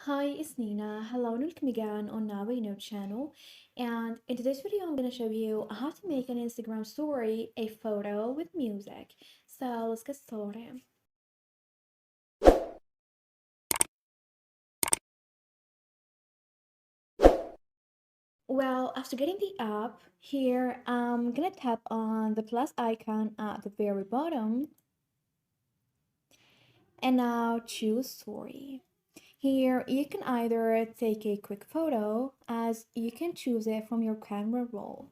Hi, it's Nina. Hello and welcome again on nowiknow channel. And in today's video, I'm going to show you how to make an Instagram story, a photo with music. So let's get started. Well, after getting the app, here I'm going to tap on the plus icon at the very bottom and now choose story. Here, you can either take a quick photo as you can choose it from your camera roll.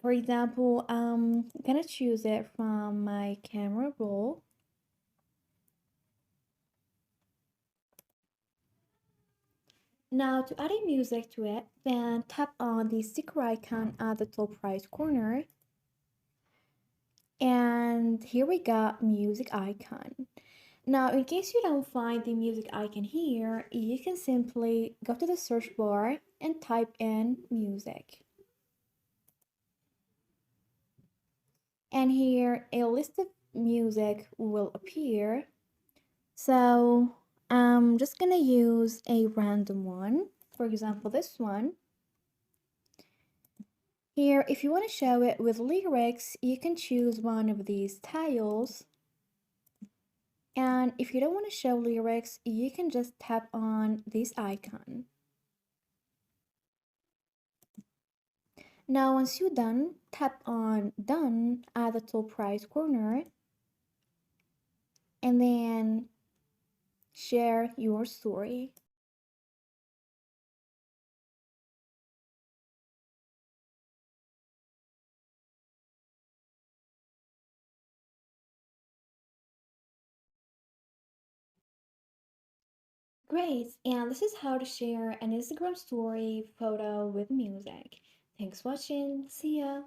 For example, I'm gonna choose it from my camera roll. Now to add a music to it, then tap on the sticker icon at the top right corner. And here we got music icon. Now, in case you don't find the music icon here, you can simply go to the search bar and type in music. And here a list of music will appear. So I'm just gonna use a random one. For example, this one. Here, if you want to show it with lyrics, you can choose one of these tiles. And if you don't want to show lyrics, you can just tap on this icon. Now, once you're done, tap on done at the top right corner and then share your story. Great, and this is how to share an Instagram story photo with music. Thanks for watching. See ya.